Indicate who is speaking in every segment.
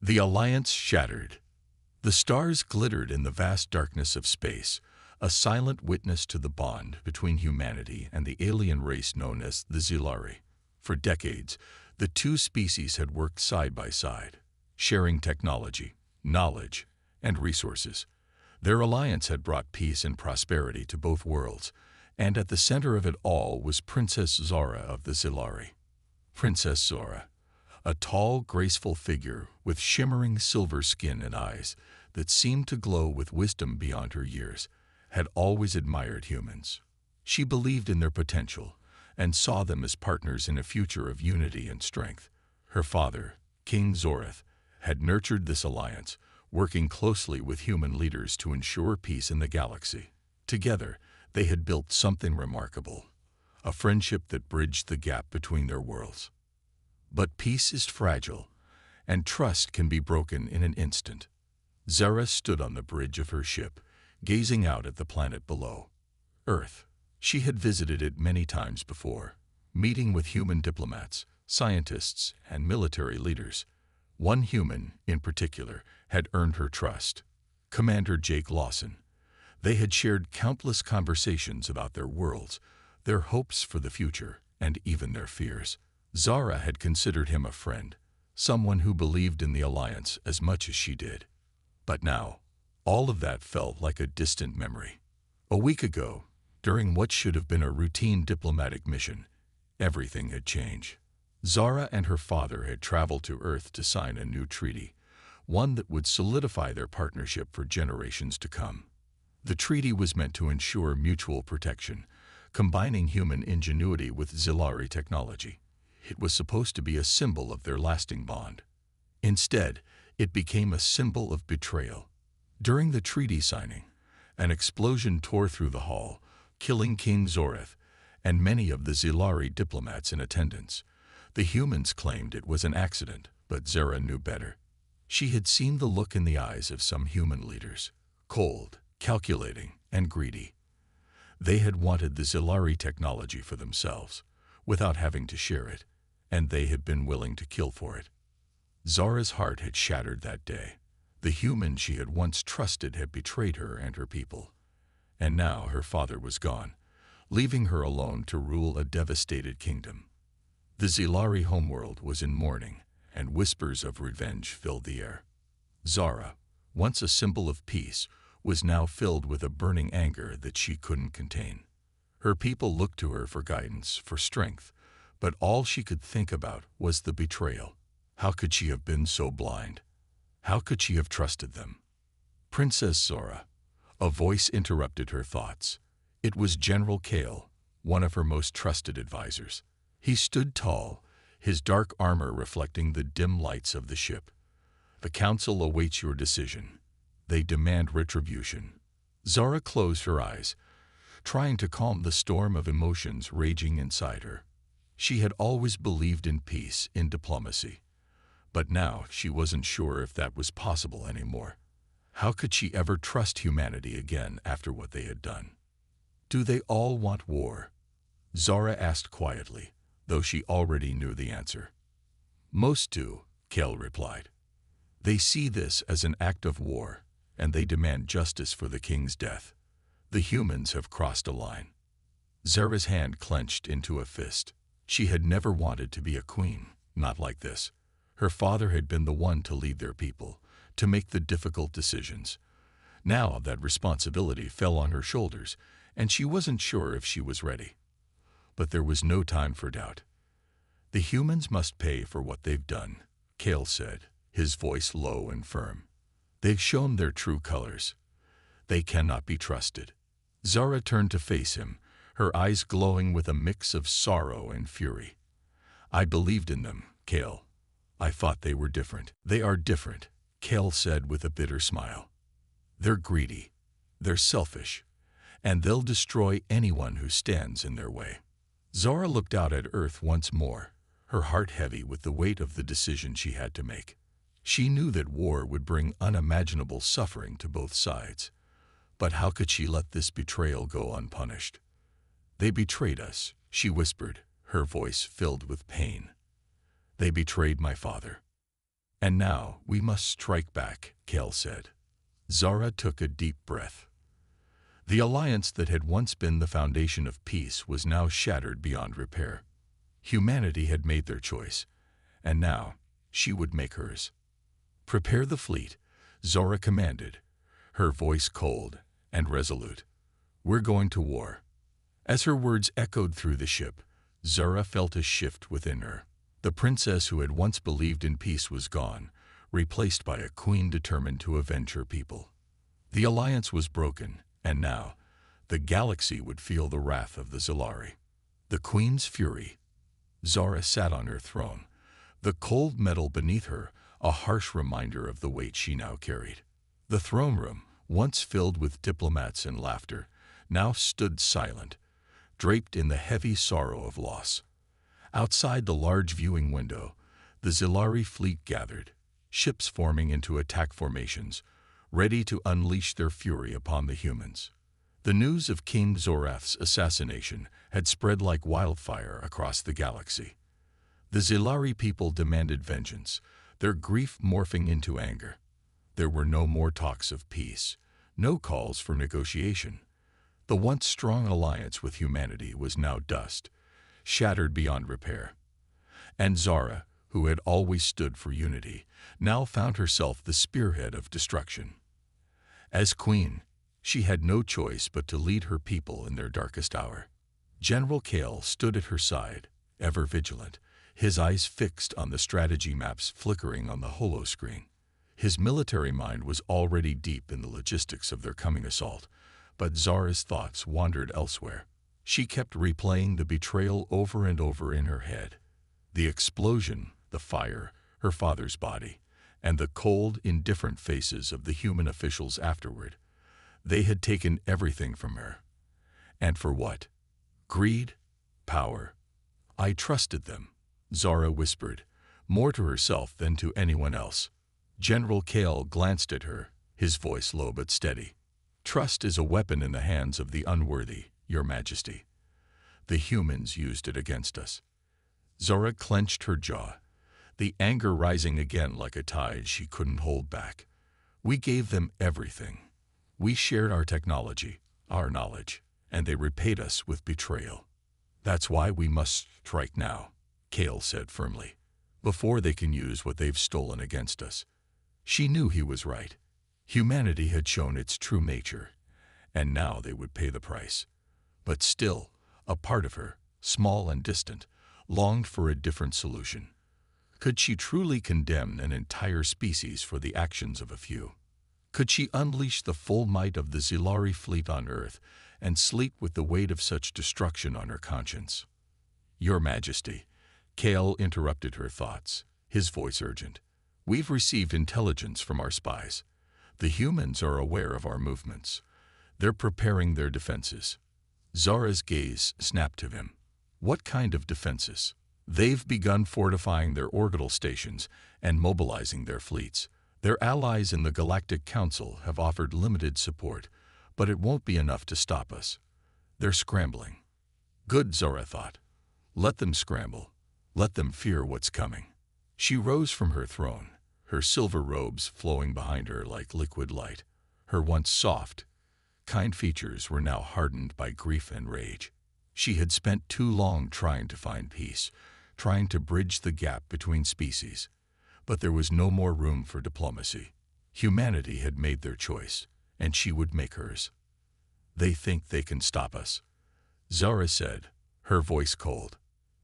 Speaker 1: The alliance shattered. The stars glittered in the vast darkness of space, a silent witness to the bond between humanity and the alien race known as the Zilari. For decades, the two species had worked side by side, sharing technology, knowledge, and resources. Their alliance had brought peace and prosperity to both worlds, and at the center of it all was Princess Zora of the Zilari. Princess Zora, a tall, graceful figure with shimmering silver skin and eyes that seemed to glow with wisdom beyond her years, had always admired humans. She believed in their potential and saw them as partners in a future of unity and strength. Her father, King Zorith, had nurtured this alliance, working closely with human leaders to ensure peace in the galaxy. Together, they had built something remarkable, a friendship that bridged the gap between their worlds. But peace is fragile, and trust can be broken in an instant. Zara stood on the bridge of her ship, gazing out at the planet below. Earth. She had visited it many times before, meeting with human diplomats, scientists, and military leaders. One human, in particular, had earned her trust, Commander Jake Lawson. They had shared countless conversations about their worlds, their hopes for the future, and even their fears. Zara had considered him a friend, someone who believed in the alliance as much as she did. But now, all of that felt like a distant memory. A week ago, during what should have been a routine diplomatic mission, everything had changed. Zara and her father had traveled to Earth to sign a new treaty, one that would solidify their partnership for generations to come. The treaty was meant to ensure mutual protection, combining human ingenuity with Zilari technology. It was supposed to be a symbol of their lasting bond. Instead, it became a symbol of betrayal. During the treaty signing, an explosion tore through the hall, killing King Zorith and many of the Zilari diplomats in attendance. The humans claimed it was an accident, but Zara knew better. She had seen the look in the eyes of some human leaders, cold, calculating, and greedy. They had wanted the Zilari technology for themselves, without having to share it, and they had been willing to kill for it. Zara's heart had shattered that day. The human she had once trusted had betrayed her and her people. And now her father was gone, leaving her alone to rule a devastated kingdom. The Zilari homeworld was in mourning, and whispers of revenge filled the air. Zara, once a symbol of peace, was now filled with a burning anger that she couldn't contain. Her people looked to her for guidance, for strength, but all she could think about was the betrayal. How could she have been so blind? How could she have trusted them? Princess Zora. A voice interrupted her thoughts. It was General Kale, one of her most trusted advisors. He stood tall, his dark armor reflecting the dim lights of the ship. The council awaits your decision. They demand retribution. Zara closed her eyes, trying to calm the storm of emotions raging inside her. She had always believed in peace, in diplomacy. But now she wasn't sure if that was possible anymore. How could she ever trust humanity again after what they had done? Do they all want war? Zara asked quietly, though she already knew the answer. Most do, Kel replied. They see this as an act of war, and they demand justice for the king's death. The humans have crossed a line. Zara's hand clenched into a fist. She had never wanted to be a queen, not like this. Her father had been the one to lead their people, to make the difficult decisions. Now that responsibility fell on her shoulders, and she wasn't sure if she was ready. But there was no time for doubt. The humans must pay for what they've done, Kale said, his voice low and firm. They've shown their true colors. They cannot be trusted. Zara turned to face him, her eyes glowing with a mix of sorrow and fury. I believed in them, Kale. I thought they were different. They are different, Kale said with a bitter smile. They're greedy, they're selfish, and they'll destroy anyone who stands in their way. Zara looked out at Earth once more, her heart heavy with the weight of the decision she had to make. She knew that war would bring unimaginable suffering to both sides. But how could she let this betrayal go unpunished? They betrayed us, she whispered, her voice filled with pain. They betrayed my father. And now we must strike back, Kale said. Zara took a deep breath. The alliance that had once been the foundation of peace was now shattered beyond repair. Humanity had made their choice, and now she would make hers. Prepare the fleet, Zara commanded, her voice cold and resolute. We're going to war. As her words echoed through the ship, Zara felt a shift within her. The princess who had once believed in peace was gone, replaced by a queen determined to avenge her people. The alliance was broken, and now the galaxy would feel the wrath of the Zilari. The queen's fury. Zara sat on her throne, the cold metal beneath her a harsh reminder of the weight she now carried. The throne room, once filled with diplomats and laughter, now stood silent, draped in the heavy sorrow of loss. Outside the large viewing window, the Zilari fleet gathered, ships forming into attack formations, ready to unleash their fury upon the humans. The news of King Zorath's assassination had spread like wildfire across the galaxy. The Zilari people demanded vengeance, their grief morphing into anger. There were no more talks of peace, no calls for negotiation. The once strong alliance with humanity was now dust, shattered beyond repair. And Zara, who had always stood for unity, now found herself the spearhead of destruction. As queen, she had no choice but to lead her people in their darkest hour. General Kale stood at her side, ever vigilant, his eyes fixed on the strategy maps flickering on the holoscreen. His military mind was already deep in the logistics of their coming assault, but Zara's thoughts wandered elsewhere. She kept replaying the betrayal over and over in her head. The explosion, the fire, her father's body, and the cold, indifferent faces of the human officials afterward. They had taken everything from her. And for what? Greed? Power? I trusted them, Zara whispered, more to herself than to anyone else. General Kale glanced at her, his voice low but steady. Trust is a weapon in the hands of the unworthy, Your Majesty. The humans used it against us. Zara clenched her jaw, the anger rising again like a tide she couldn't hold back. We gave them everything. We shared our technology, our knowledge, and they repaid us with betrayal. That's why we must strike now, Kale said firmly, before they can use what they've stolen against us. She knew he was right. Humanity had shown its true nature, and now they would pay the price. But still, a part of her, small and distant, longed for a different solution. Could she truly condemn an entire species for the actions of a few? Could she unleash the full might of the Zilari fleet on Earth and sleep with the weight of such destruction on her conscience? Your Majesty, Kale interrupted her thoughts, his voice urgent. We've received intelligence from our spies. The humans are aware of our movements. They're preparing their defenses. Zara's gaze snapped to him. What kind of defenses? They've begun fortifying their orbital stations and mobilizing their fleets. Their allies in the Galactic Council have offered limited support, but it won't be enough to stop us. They're scrambling. Good, Zara thought. Let them scramble. Let them fear what's coming. She rose from her throne, her silver robes flowing behind her like liquid light. Her once soft, kind features were now hardened by grief and rage. She had spent too long trying to find peace, trying to bridge the gap between species. But there was no more room for diplomacy. Humanity had made their choice, and she would make hers. They think they can stop us, Zara said, her voice cold.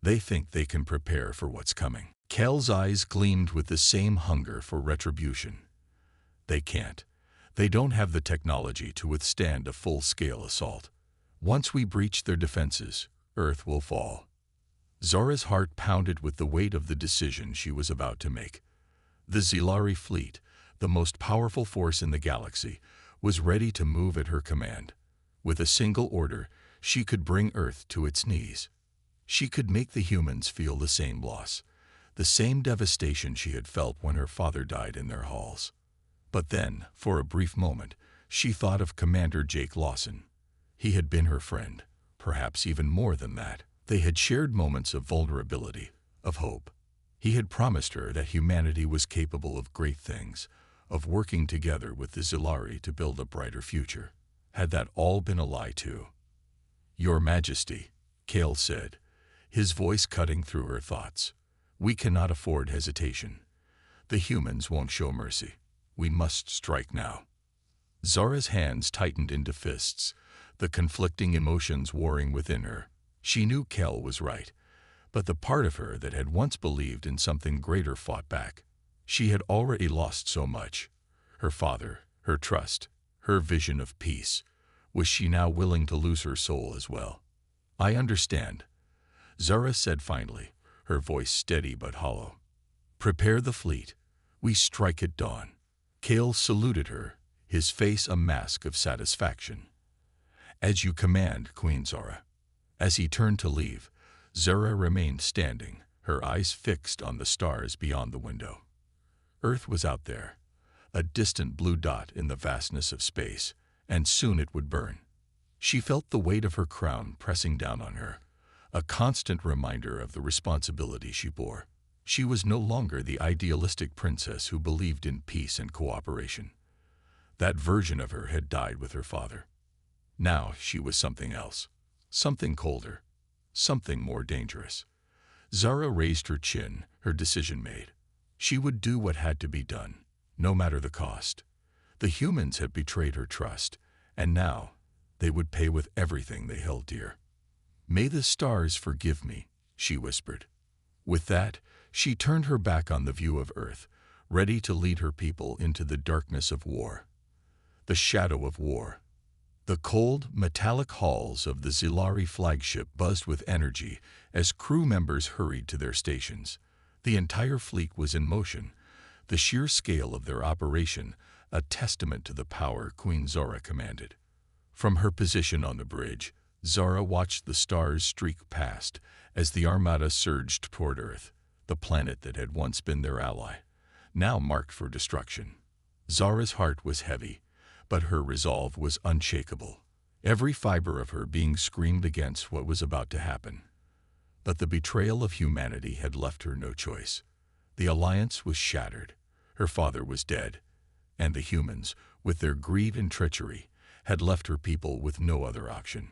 Speaker 1: They think they can prepare for what's coming. Kale's eyes gleamed with the same hunger for retribution. They can't. They don't have the technology to withstand a full-scale assault. Once we breach their defenses, Earth will fall. Zara's heart pounded with the weight of the decision she was about to make. The Zilari fleet, the most powerful force in the galaxy, was ready to move at her command. With a single order, she could bring Earth to its knees. She could make the humans feel the same loss, the same devastation she had felt when her father died in their halls. But then, for a brief moment, she thought of Commander Jake Lawson. He had been her friend, perhaps even more than that. They had shared moments of vulnerability, of hope. He had promised her that humanity was capable of great things, of working together with the Zilari to build a brighter future. Had that all been a lie too? Your Majesty, Kale said, his voice cutting through her thoughts. We cannot afford hesitation. The humans won't show mercy. We must strike now. Zara's hands tightened into fists, the conflicting emotions warring within her. She knew Kel was right, but the part of her that had once believed in something greater fought back. She had already lost so much. Her father, her trust, her vision of peace. Was she now willing to lose her soul as well? I understand, Zara said finally, her voice steady but hollow. Prepare the fleet. We strike at dawn. Kale saluted her, his face a mask of satisfaction. As you command, Queen Zara. As he turned to leave, Zara remained standing, her eyes fixed on the stars beyond the window. Earth was out there, a distant blue dot in the vastness of space, and soon it would burn. She felt the weight of her crown pressing down on her, a constant reminder of the responsibility she bore. She was no longer the idealistic princess who believed in peace and cooperation. That version of her had died with her father. Now she was something else, something colder, something more dangerous. Zara raised her chin, her decision made. She would do what had to be done, no matter the cost. The humans had betrayed her trust, and now they would pay with everything they held dear. May the stars forgive me, she whispered. With that, she turned her back on the view of Earth, ready to lead her people into the darkness of war. The shadow of war. The cold, metallic halls of the Zilari flagship buzzed with energy as crew members hurried to their stations. The entire fleet was in motion, the sheer scale of their operation a testament to the power Queen Zara commanded. From her position on the bridge, Zara watched the stars streak past as the armada surged toward Earth, the planet that had once been their ally, now marked for destruction. Zara's heart was heavy, but her resolve was unshakable, every fiber of her being screamed against what was about to happen. But the betrayal of humanity had left her no choice. The alliance was shattered, her father was dead, and the humans, with their greed and treachery, had left her people with no other option.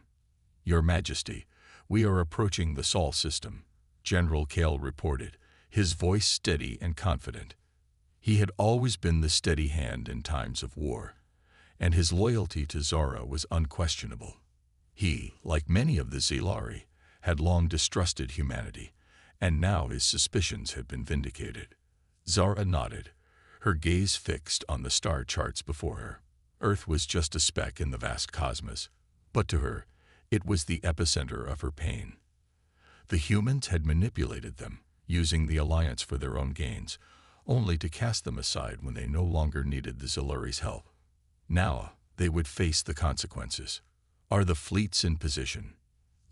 Speaker 1: Your Majesty, we are approaching the Sol system, General Kale reported, his voice steady and confident. He had always been the steady hand in times of war, and his loyalty to Zara was unquestionable. He, like many of the Zilari, had long distrusted humanity, and now his suspicions had been vindicated. Zara nodded, her gaze fixed on the star charts before her. Earth was just a speck in the vast cosmos, but to her, it was the epicenter of her pain. The humans had manipulated them, using the alliance for their own gains, only to cast them aside when they no longer needed the Zilari's help. Now they would face the consequences. Are the fleets in position?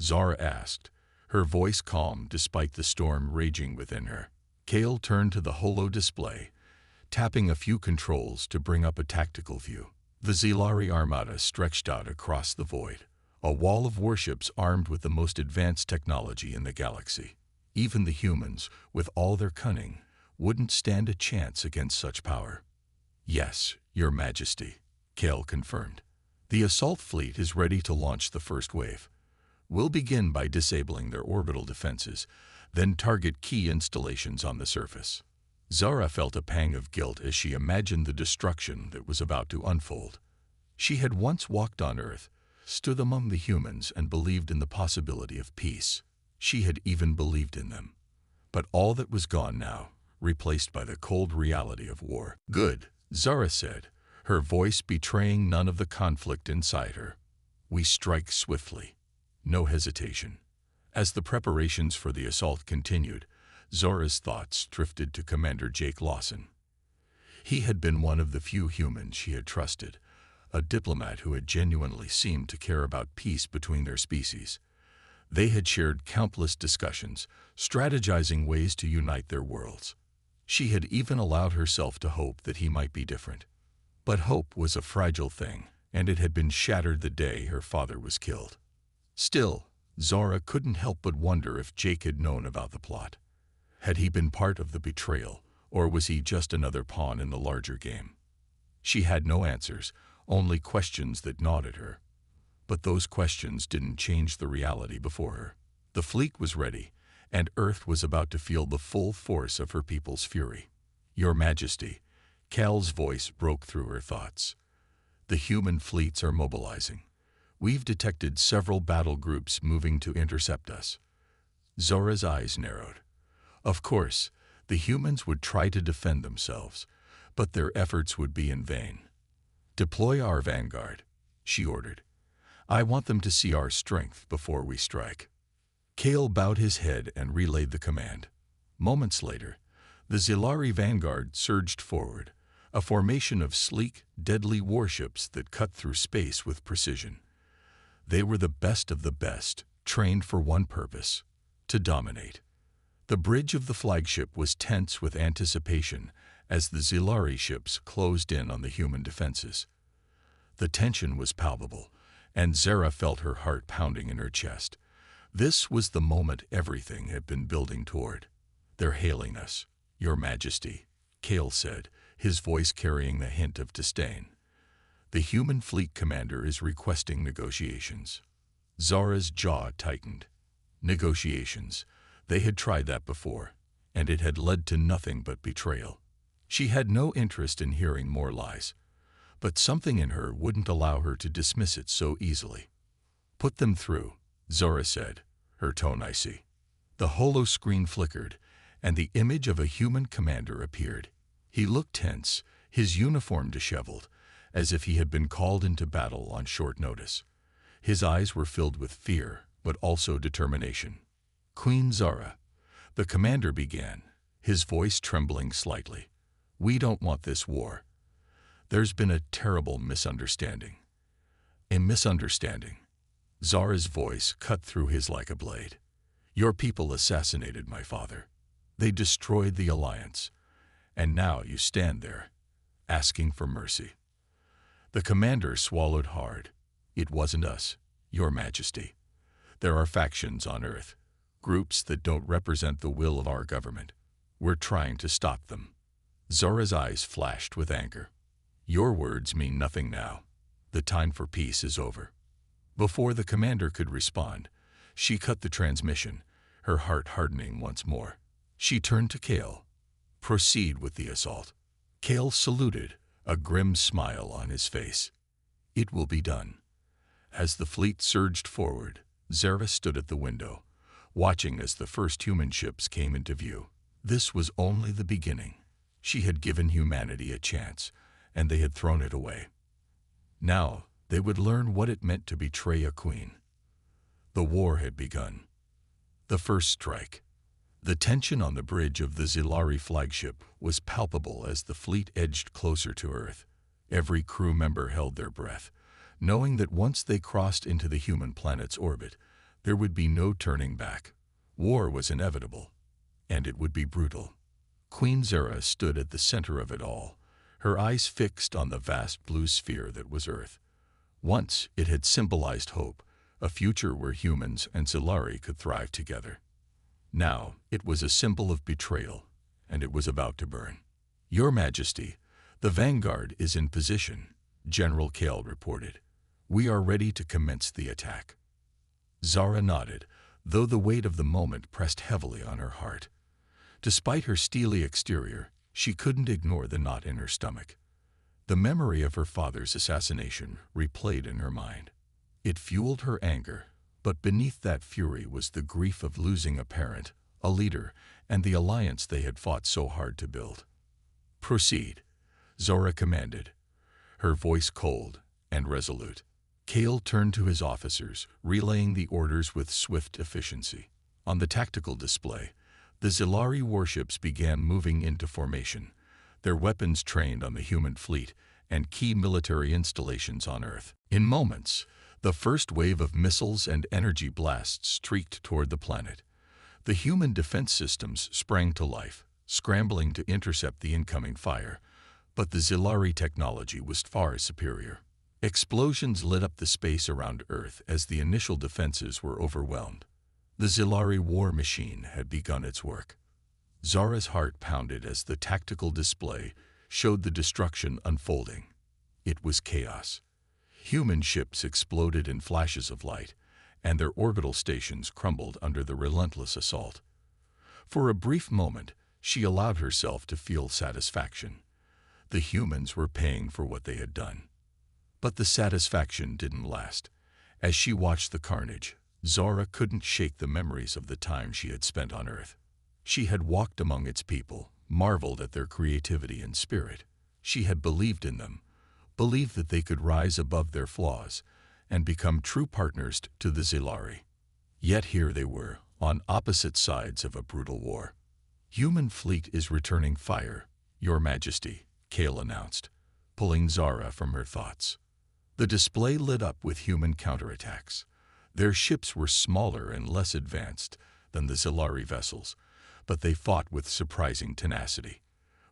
Speaker 1: Zara asked, her voice calm despite the storm raging within her. Kale turned to the holo display, tapping a few controls to bring up a tactical view. The Zilari armada stretched out across the void, a wall of warships armed with the most advanced technology in the galaxy. Even the humans, with all their cunning, wouldn't stand a chance against such power. Yes, Your Majesty, Kale confirmed. The assault fleet is ready to launch the first wave. We'll begin by disabling their orbital defenses, then target key installations on the surface. Zara felt a pang of guilt as she imagined the destruction that was about to unfold. She had once walked on Earth, stood among the humans, and believed in the possibility of peace. She had even believed in them. But all that was gone now, replaced by the cold reality of war. Good, Zara said, her voice betraying none of the conflict inside her. We strike swiftly. No hesitation. As the preparations for the assault continued, Zara's thoughts drifted to Commander Jake Lawson. He had been one of the few humans she had trusted, a diplomat who had genuinely seemed to care about peace between their species. They had shared countless discussions, strategizing ways to unite their worlds. She had even allowed herself to hope that he might be different. But hope was a fragile thing, and it had been shattered the day her father was killed. Still, Zara couldn't help but wonder if Jake had known about the plot. Had he been part of the betrayal, or was he just another pawn in the larger game? She had no answers, only questions that gnawed at her. But those questions didn't change the reality before her. The fleet was ready, and Earth was about to feel the full force of her people's fury. Your Majesty, Cal's voice broke through her thoughts. The human fleets are mobilizing. We've detected several battle groups moving to intercept us. Zora's eyes narrowed. Of course, the humans would try to defend themselves, but their efforts would be in vain. Deploy our vanguard, she ordered. I want them to see our strength before we strike. Cal bowed his head and relayed the command. Moments later, the Zilari vanguard surged forward, a formation of sleek, deadly warships that cut through space with precision. They were the best of the best, trained for one purpose: to dominate. The bridge of the flagship was tense with anticipation as the Zilari ships closed in on the human defenses. The tension was palpable, and Zara felt her heart pounding in her chest. This was the moment everything had been building toward. They're hailing us, Your Majesty, Cal said, his voice carrying the hint of disdain. The human fleet commander is requesting negotiations. Zara's jaw tightened. Negotiations. They had tried that before, and it had led to nothing but betrayal. She had no interest in hearing more lies, but something in her wouldn't allow her to dismiss it so easily. Put them through, Zora said, her tone icy. The holo screen flickered, and the image of a human commander appeared. He looked tense, his uniform disheveled, as if he had been called into battle on short notice. His eyes were filled with fear, but also determination. Queen Zara, the commander began, his voice trembling slightly. We don't want this war. There's been a terrible misunderstanding. A misunderstanding. Zara's voice cut through his like a blade. Your people assassinated my father. They destroyed the alliance. And now you stand there, asking for mercy. The commander swallowed hard. It wasn't us, Your Majesty. There are factions on Earth, groups that don't represent the will of our government. We're trying to stop them. Zora's eyes flashed with anger. Your words mean nothing now. The time for peace is over. Before the commander could respond, she cut the transmission, her heart hardening once more. She turned to Cal. Proceed with the assault. Cal saluted, a grim smile on his face. It will be done. As the fleet surged forward, Zara stood at the window, watching as the first human ships came into view. This was only the beginning. She had given humanity a chance, and they had thrown it away. Now they would learn what it meant to betray a queen. The war had begun. The first strike. The tension on the bridge of the Zilari flagship was palpable as the fleet edged closer to Earth. Every crew member held their breath, knowing that once they crossed into the human planet's orbit, there would be no turning back. War was inevitable, and it would be brutal. Queen Zara stood at the center of it all, her eyes fixed on the vast blue sphere that was Earth. Once it had symbolized hope, a future where humans and Zilari could thrive together. Now it was a symbol of betrayal, and it was about to burn. Your Majesty, the vanguard is in position, General Cal reported. We are ready to commence the attack. Zara nodded, though the weight of the moment pressed heavily on her heart. Despite her steely exterior, she couldn't ignore the knot in her stomach. The memory of her father's assassination replayed in her mind. It fueled her anger, but beneath that fury was the grief of losing a parent, a leader, and the alliance they had fought so hard to build. Proceed, Zora commanded, her voice cold and resolute. Cal turned to his officers, relaying the orders with swift efficiency. On the tactical display, the Zilari warships began moving into formation, their weapons trained on the human fleet and key military installations on Earth. In moments, the first wave of missiles and energy blasts streaked toward the planet. The human defense systems sprang to life, scrambling to intercept the incoming fire, but the Zilari technology was far superior. Explosions lit up the space around Earth as the initial defenses were overwhelmed. The Zilari war machine had begun its work. Zara's heart pounded as the tactical display showed the destruction unfolding. It was chaos. Human ships exploded in flashes of light, and their orbital stations crumbled under the relentless assault. For a brief moment, she allowed herself to feel satisfaction. The humans were paying for what they had done. But the satisfaction didn't last. As she watched the carnage, Zara couldn't shake the memories of the time she had spent on Earth. She had walked among its people, marveled at their creativity and spirit. She had believed in them, believed that they could rise above their flaws and become true partners to the Zilari. Yet here they were, on opposite sides of a brutal war. "Human fleet is returning fire, Your Majesty," Kale announced, pulling Zara from her thoughts. The display lit up with human counterattacks. Their ships were smaller and less advanced than the Zilari vessels, but they fought with surprising tenacity.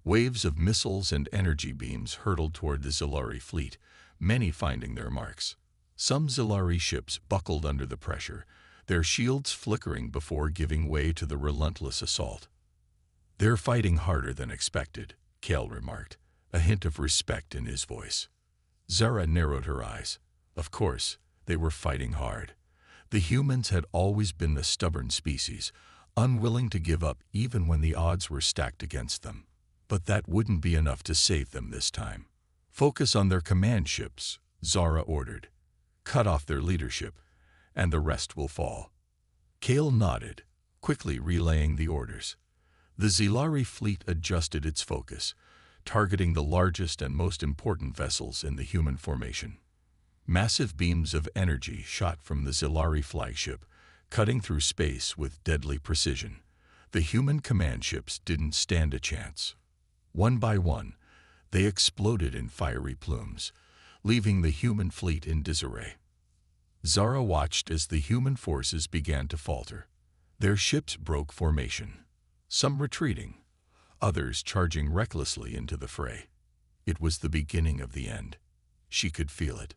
Speaker 1: Waves of missiles and energy beams hurtled toward the Zilari fleet, many finding their marks. Some Zilari ships buckled under the pressure, their shields flickering before giving way to the relentless assault. "They're fighting harder than expected," Kale remarked, a hint of respect in his voice. Zara narrowed her eyes. Of course, they were fighting hard. The humans had always been a stubborn species, unwilling to give up even when the odds were stacked against them. But that wouldn't be enough to save them this time. "Focus on their command ships," Zara ordered. "Cut off their leadership, and the rest will fall." Kale nodded, quickly relaying the orders. The Zilari fleet adjusted its focus, targeting the largest and most important vessels in the human formation. Massive beams of energy shot from the Zilari flagship, cutting through space with deadly precision. The human command ships didn't stand a chance. One by one, they exploded in fiery plumes, leaving the human fleet in disarray. Zara watched as the human forces began to falter. Their ships broke formation, some retreating, others charging recklessly into the fray. It was the beginning of the end. She could feel it.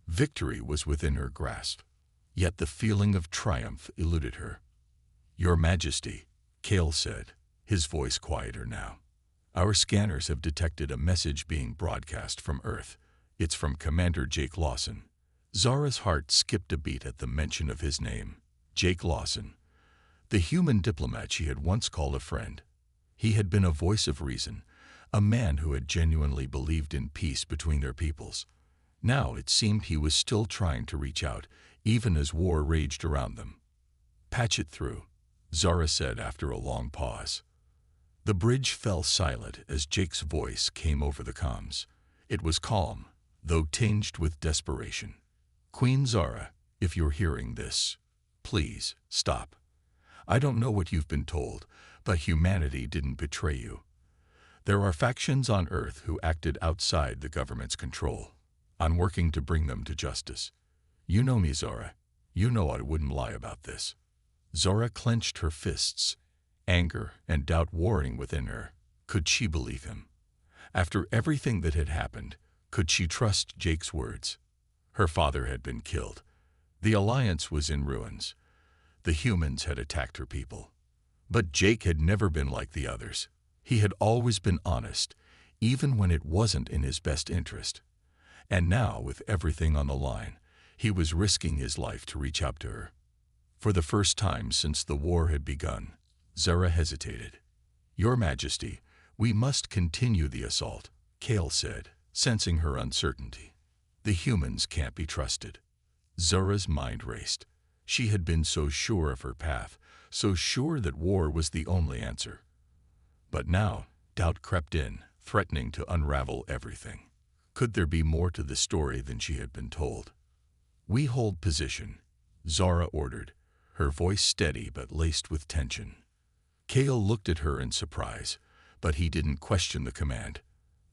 Speaker 1: Victory was within her grasp, yet the feeling of triumph eluded her. "Your Majesty," Kale said, his voice quieter now. "Our scanners have detected a message being broadcast from Earth. It's from Commander Jake Lawson." Zara's heart skipped a beat at the mention of his name. Jake Lawson, the human diplomat she had once called a friend. He had been a voice of reason, a man who had genuinely believed in peace between their peoples. Now it seemed he was still trying to reach out, even as war raged around them. "Patch it through," Zara said after a long pause. The bridge fell silent as Jake's voice came over the comms. It was calm, though tinged with desperation. "Queen Zara, if you're hearing this, please stop. I don't know what you've been told, but humanity didn't betray you. There are factions on Earth who acted outside the government's control. I'm working to bring them to justice. You know me, Zara. You know I wouldn't lie about this." Zara clenched her fists, anger and doubt warring within her. Could she believe him? After everything that had happened, could she trust Jake's words? Her father had been killed. The Alliance was in ruins. The humans had attacked her people. But Jake had never been like the others. He had always been honest, even when it wasn't in his best interest. And now, with everything on the line, he was risking his life to reach out to her. For the first time since the war had begun, Zara hesitated. "Your Majesty, we must continue the assault," Kale said, sensing her uncertainty. "The humans can't be trusted." Zara's mind raced. She had been so sure of her path, so sure that war was the only answer. But now, doubt crept in, threatening to unravel everything. Could there be more to the story than she had been told? "We hold position," Zara ordered, her voice steady but laced with tension. Kale looked at her in surprise, but he didn't question the command.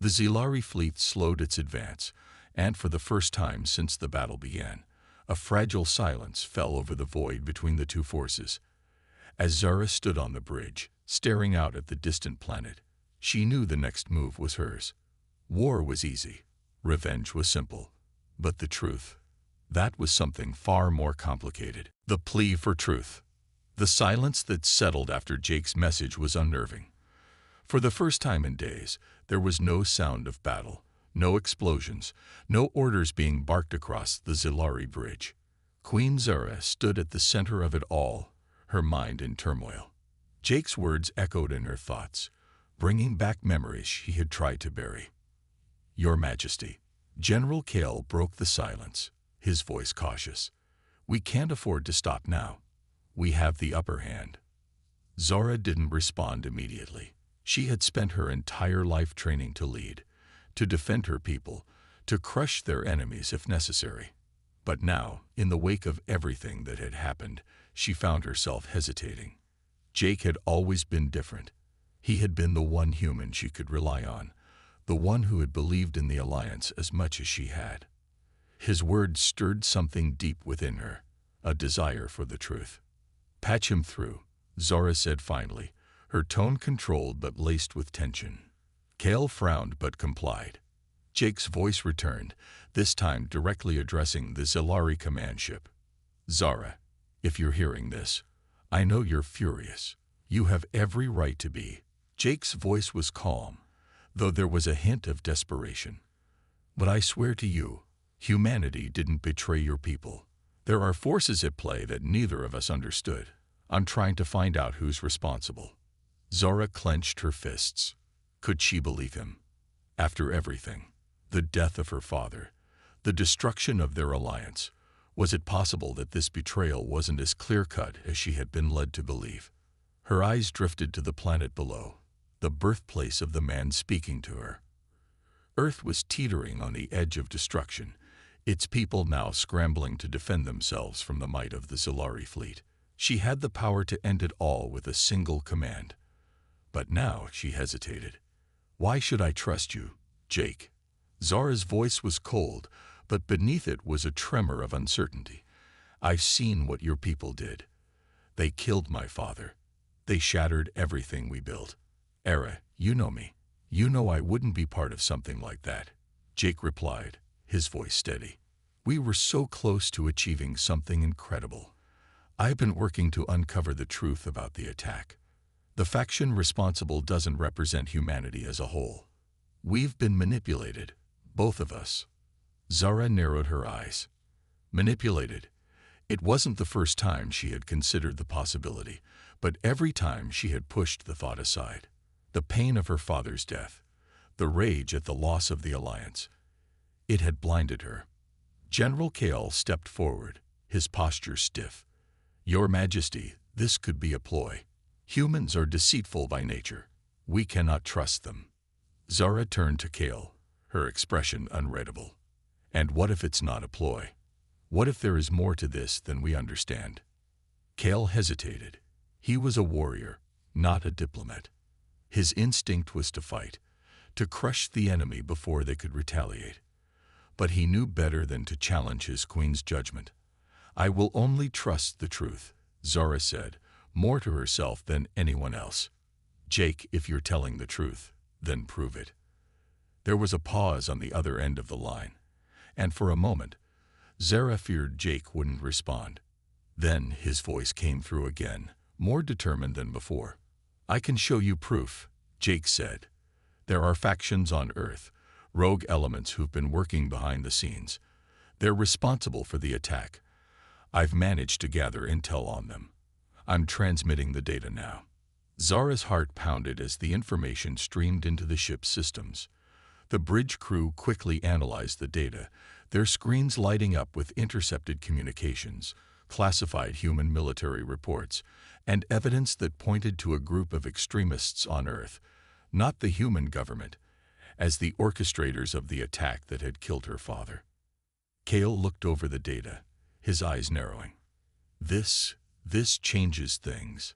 Speaker 1: The Zilari fleet slowed its advance, and for the first time since the battle began, a fragile silence fell over the void between the two forces. As Zara stood on the bridge, staring out at the distant planet, she knew the next move was hers. War was easy. Revenge was simple. But the truth, that was something far more complicated. The plea for truth. The silence that settled after Jake's message was unnerving. For the first time in days, there was no sound of battle, no explosions, no orders being barked across the Zilari Bridge. Queen Zara stood at the center of it all, her mind in turmoil. Jake's words echoed in her thoughts, bringing back memories she had tried to bury. "Your Majesty." General Kale broke the silence, his voice cautious. "We can't afford to stop now. We have the upper hand." Zara didn't respond immediately. She had spent her entire life training to lead, to defend her people, to crush their enemies if necessary. But now, in the wake of everything that had happened, she found herself hesitating. Jake had always been different. He had been the one human she could rely on, the one who had believed in the alliance as much as she had. His words stirred something deep within her, a desire for the truth. "Patch him through," Zara said finally, her tone controlled but laced with tension. Kale frowned but complied. Jake's voice returned, this time directly addressing the Zilari command ship. "Zara, if you're hearing this, I know you're furious. You have every right to be." Jake's voice was calm, though there was a hint of desperation. "But I swear to you, humanity didn't betray your people. There are forces at play that neither of us understood. I'm trying to find out who's responsible." Zara clenched her fists. Could she believe him? After everything, the death of her father, the destruction of their alliance, was it possible that this betrayal wasn't as clear-cut as she had been led to believe? Her eyes drifted to the planet below, the birthplace of the man speaking to her. Earth was teetering on the edge of destruction, its people now scrambling to defend themselves from the might of the Zilari fleet. She had the power to end it all with a single command. But now she hesitated. "Why should I trust you, Jake?" Zara's voice was cold, but beneath it was a tremor of uncertainty. "I've seen what your people did. They killed my father. They shattered everything we built. Era, you know me. You know I wouldn't be part of something like that." Jake replied, his voice steady. "We were so close to achieving something incredible. I've been working to uncover the truth about the attack. The faction responsible doesn't represent humanity as a whole. We've been manipulated, both of us." Zara narrowed her eyes. Manipulated. It wasn't the first time she had considered the possibility, but every time she had pushed the thought aside. The pain of her father's death, the rage at the loss of the alliance. It had blinded her. General Kale stepped forward, his posture stiff. "Your Majesty, this could be a ploy. Humans are deceitful by nature. We cannot trust them." Zara turned to Kale, her expression unreadable. "And what if it's not a ploy? What if there is more to this than we understand?" Kale hesitated. He was a warrior, not a diplomat. His instinct was to fight, to crush the enemy before they could retaliate. But he knew better than to challenge his queen's judgment. "I will only trust the truth," Zara said, more to herself than anyone else. "Jake, if you're telling the truth, then prove it." There was a pause on the other end of the line, and for a moment, Zara feared Jake wouldn't respond. Then his voice came through again, more determined than before. "I can show you proof," Jake said. "There are factions on Earth, rogue elements who've been working behind the scenes. They're responsible for the attack. I've managed to gather intel on them. I'm transmitting the data now." Zara's heart pounded as the information streamed into the ship's systems. The bridge crew quickly analyzed the data, their screens lighting up with intercepted communications, classified human military reports, and evidence that pointed to a group of extremists on Earth, not the human government, as the orchestrators of the attack that had killed her father. Kale looked over the data, his eyes narrowing. This changes things."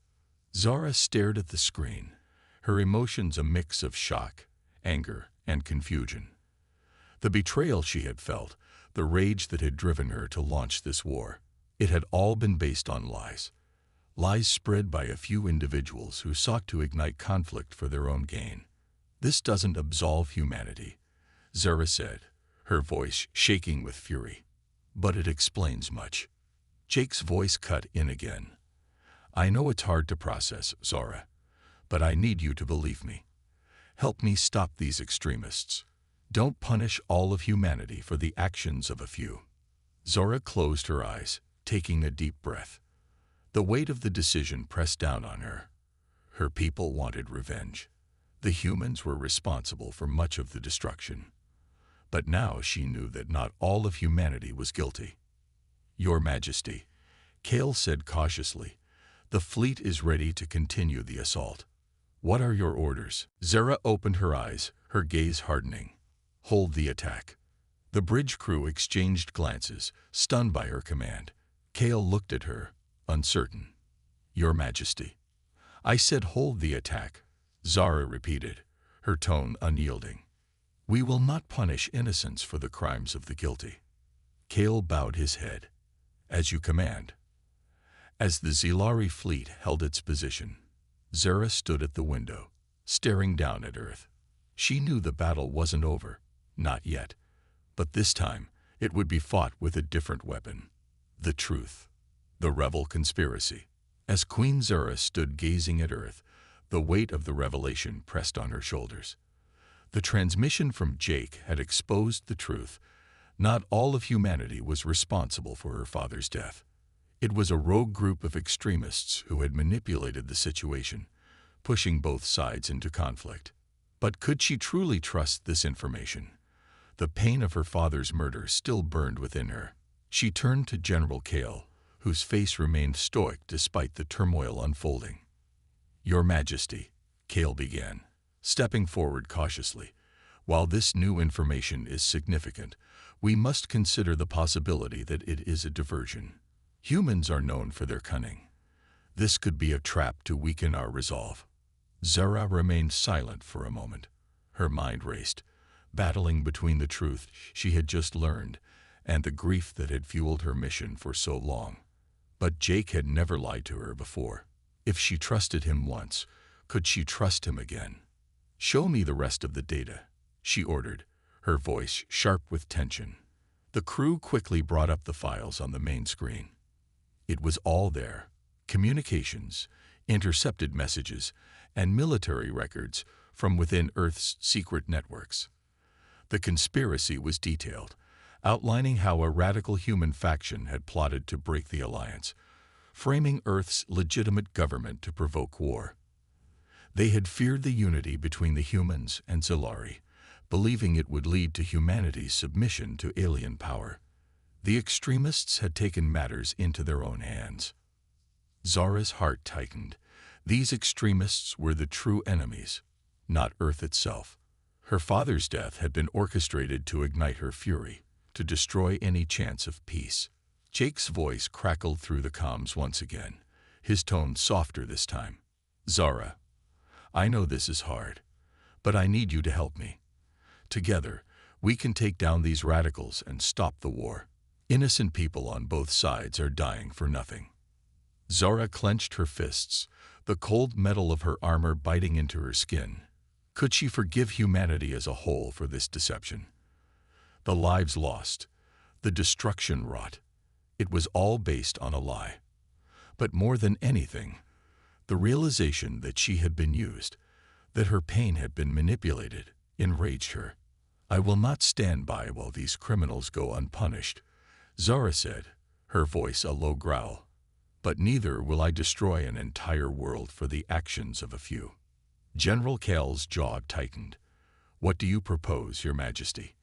Speaker 1: Zara stared at the screen, her emotions a mix of shock, anger, and confusion. The betrayal she had felt, the rage that had driven her to launch this war, it had all been based on lies. Lies spread by a few individuals who sought to ignite conflict for their own gain. "This doesn't absolve humanity," Zara said, her voice shaking with fury. "But it explains much." Jake's voice cut in again. I know it's hard to process, Zora, but I need you to believe me. Help me stop these extremists. Don't punish all of humanity for the actions of a few. Zora closed her eyes, taking a deep breath. The weight of the decision pressed down on her. Her people wanted revenge. The humans were responsible for much of the destruction. But now she knew that not all of humanity was guilty. Your Majesty, Kale said cautiously, the fleet is ready to continue the assault. What are your orders? Zara opened her eyes, her gaze hardening. Hold the attack. The bridge crew exchanged glances, stunned by her command. Kale looked at her, uncertain. Your Majesty. I said hold the attack, Zara repeated, her tone unyielding. We will not punish innocents for the crimes of the guilty. Kale bowed his head. As you command. As the Zilari fleet held its position, Zara stood at the window, staring down at Earth. She knew the battle wasn't over, not yet, but this time it would be fought with a different weapon. The truth. The Revel conspiracy. As Queen Zara stood gazing at Earth, the weight of the revelation pressed on her shoulders. The transmission from Jake had exposed the truth. Not all of humanity was responsible for her father's death. It was a rogue group of extremists who had manipulated the situation, pushing both sides into conflict. But could she truly trust this information? The pain of her father's murder still burned within her. She turned to General Kale, whose face remained stoic despite the turmoil unfolding. Your Majesty, Kale began, stepping forward cautiously. While this new information is significant, we must consider the possibility that it is a diversion. Humans are known for their cunning. This could be a trap to weaken our resolve. Zara remained silent for a moment. Her mind raced, battling between the truth she had just learned and the grief that had fueled her mission for so long. But Jake had never lied to her before. If she trusted him once, could she trust him again? Show me the rest of the data, she ordered, her voice sharp with tension. The crew quickly brought up the files on the main screen. It was all there: communications, intercepted messages, and military records from within Earth's secret networks. The conspiracy was detailed, outlining how a radical human faction had plotted to break the alliance, framing Earth's legitimate government to provoke war. They had feared the unity between the humans and Zilari, believing it would lead to humanity's submission to alien power. The extremists had taken matters into their own hands. Zara's heart tightened. These extremists were the true enemies, not Earth itself. Her father's death had been orchestrated to ignite her fury, to destroy any chance of peace. Jake's voice crackled through the comms once again, his tone softer this time. Zara, I know this is hard, but I need you to help me. Together, we can take down these radicals and stop the war. Innocent people on both sides are dying for nothing. Zara clenched her fists, the cold metal of her armor biting into her skin. Could she forgive humanity as a whole for this deception? The lives lost, the destruction wrought. It was all based on a lie. But more than anything, the realization that she had been used, that her pain had been manipulated, enraged her. I will not stand by while these criminals go unpunished, Zara said, her voice a low growl. But neither will I destroy an entire world for the actions of a few. General Kale's jaw tightened. What do you propose, Your Majesty?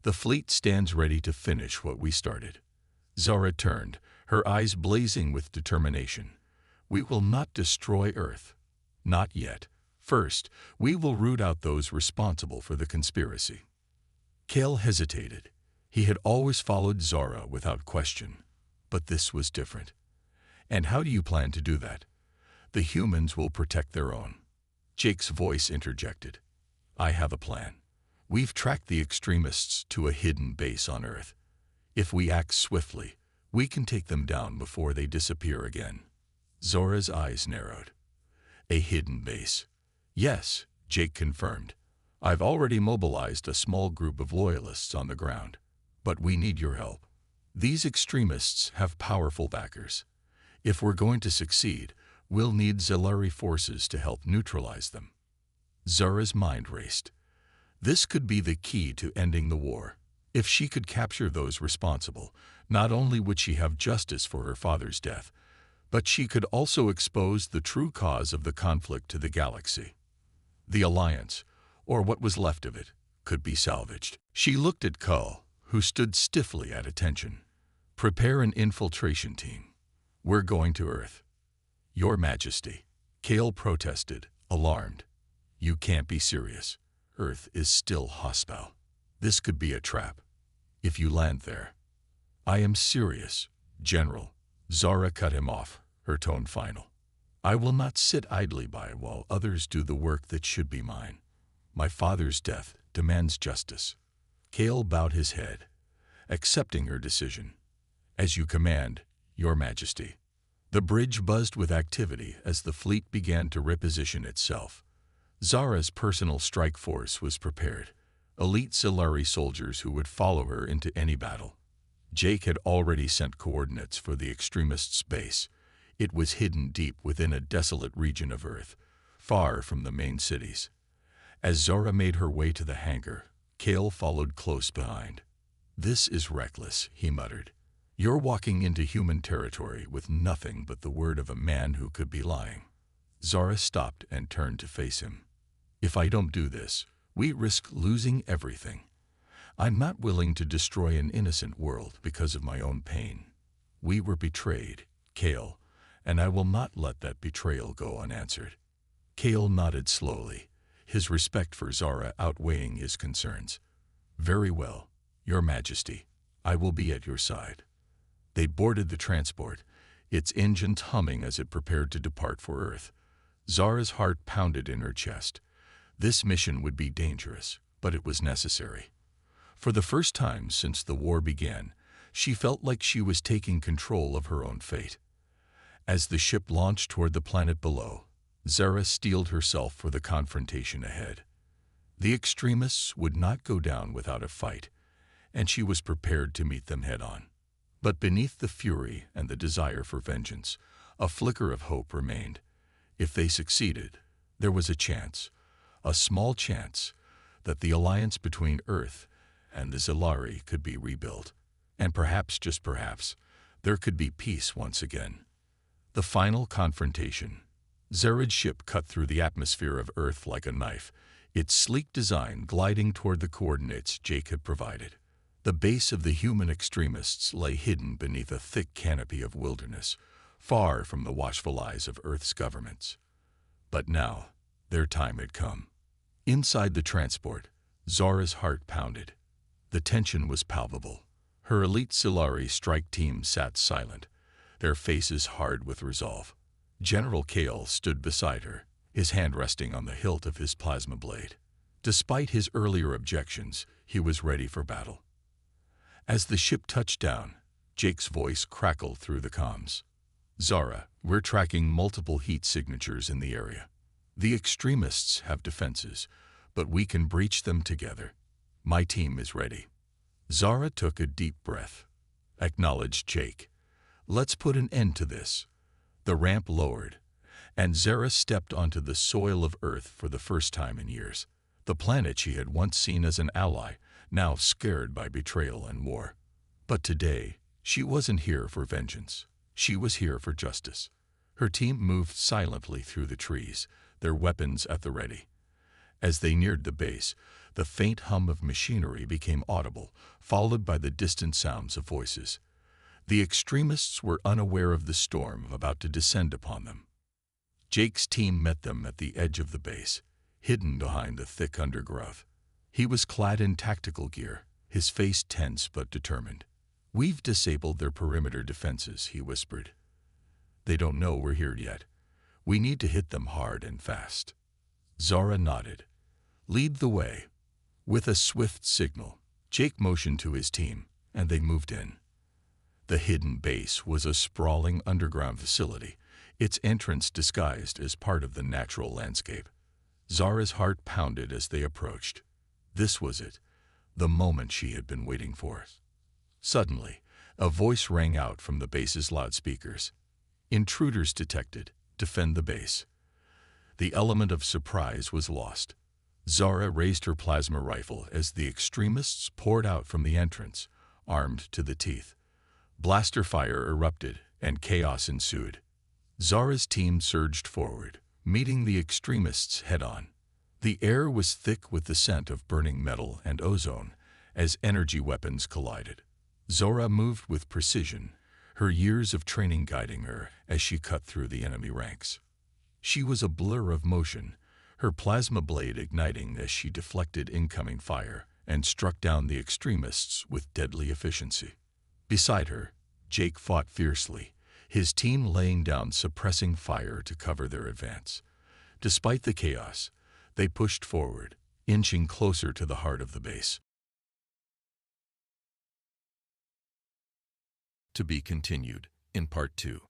Speaker 1: The fleet stands ready to finish what we started. Zara turned, her eyes blazing with determination. We will not destroy Earth. Not yet. First, we will root out those responsible for the conspiracy. Kale hesitated. He had always followed Zara without question. But this was different. And how do you plan to do that? The humans will protect their own. Jake's voice interjected. I have a plan. We've tracked the extremists to a hidden base on Earth. If we act swiftly, we can take them down before they disappear again. Zora's eyes narrowed. A hidden base. Yes, Jake confirmed. I've already mobilized a small group of loyalists on the ground. But we need your help. These extremists have powerful backers. If we're going to succeed, We'll need Zilari forces to help neutralize them. Zara's mind raced. This could be the key to ending the war. If she could capture those responsible, not only would she have justice for her father's death, but she could also expose the true cause of the conflict to the galaxy. The Alliance, or what was left of it, could be salvaged. She looked at Kull, who stood stiffly at attention. Prepare an infiltration team. We're going to Earth. Your Majesty. Kale protested, alarmed. You can't be serious. Earth is still hostile. This could be a trap. If you land there. I am serious, General. Zara cut him off, her tone final. I will not sit idly by while others do the work that should be mine. My father's death demands justice. Kale bowed his head, accepting her decision. As you command, Your Majesty. The bridge buzzed with activity as the fleet began to reposition itself. Zara's personal strike force was prepared, elite Zilari soldiers who would follow her into any battle. Jake had already sent coordinates for the extremists' base. It was hidden deep within a desolate region of Earth, far from the main cities. As Zara made her way to the hangar, Kale followed close behind. This is reckless, he muttered. You're walking into human territory with nothing but the word of a man who could be lying. Zara stopped and turned to face him. If I don't do this, we risk losing everything. I'm not willing to destroy an innocent world because of my own pain. We were betrayed, Kale, and I will not let that betrayal go unanswered. Kale nodded slowly, his respect for Zara outweighing his concerns. Very well, Your Majesty. I will be at your side. They boarded the transport, its engines humming as it prepared to depart for Earth. Zara's heart pounded in her chest. This mission would be dangerous, but it was necessary. For the first time since the war began, she felt like she was taking control of her own fate. As the ship launched toward the planet below, Zara steeled herself for the confrontation ahead. The extremists would not go down without a fight, and she was prepared to meet them head-on. But beneath the fury and the desire for vengeance, a flicker of hope remained. If they succeeded, there was a chance, a small chance, that the alliance between Earth and the Zilari could be rebuilt. And perhaps, just perhaps, there could be peace once again. The final confrontation. Zara's ship cut through the atmosphere of Earth like a knife, its sleek design gliding toward the coordinates Jake had provided. The base of the human extremists lay hidden beneath a thick canopy of wilderness, far from the watchful eyes of Earth's governments. But now, their time had come. Inside the transport, Zara's heart pounded. The tension was palpable. Her elite Zilari strike team sat silent, their faces hard with resolve. General Kale stood beside her, his hand resting on the hilt of his plasma blade. Despite his earlier objections, he was ready for battle. As the ship touched down, Jake's voice crackled through the comms. Zara, we're tracking multiple heat signatures in the area. The extremists have defenses, but we can breach them together. My team is ready. Zara took a deep breath. Acknowledged Jake. Let's put an end to this. The ramp lowered, and Zara stepped onto the soil of Earth for the first time in years. The planet she had once seen as an ally, now scared by betrayal and war. But today, she wasn't here for vengeance. She was here for justice. Her team moved silently through the trees, their weapons at the ready. As they neared the base, the faint hum of machinery became audible, followed by the distant sounds of voices. The extremists were unaware of the storm about to descend upon them. Jake's team met them at the edge of the base, hidden behind the thick undergrowth. He was clad in tactical gear, his face tense but determined. We've disabled their perimeter defenses, he whispered. They don't know we're here yet. We need to hit them hard and fast. Zara nodded. Lead the way. With a swift signal, Jake motioned to his team, and they moved in. The hidden base was a sprawling underground facility, its entrance disguised as part of the natural landscape. Zara's heart pounded as they approached. This was it, the moment she had been waiting for. Suddenly, a voice rang out from the base's loudspeakers. Intruders detected. defend the base. The element of surprise was lost. Zara raised her plasma rifle as the extremists poured out from the entrance, armed to the teeth. Blaster fire erupted, and chaos ensued. Zara's team surged forward, meeting the extremists head-on. The air was thick with the scent of burning metal and ozone as energy weapons collided. Zara moved with precision, her years of training guiding her as she cut through the enemy ranks. She was a blur of motion, her plasma blade igniting as she deflected incoming fire and struck down the extremists with deadly efficiency. Beside her, Jake fought fiercely, his team laying down suppressing fire to cover their advance. Despite the chaos, they pushed forward, inching closer to the heart of the base. To be continued in Part 2.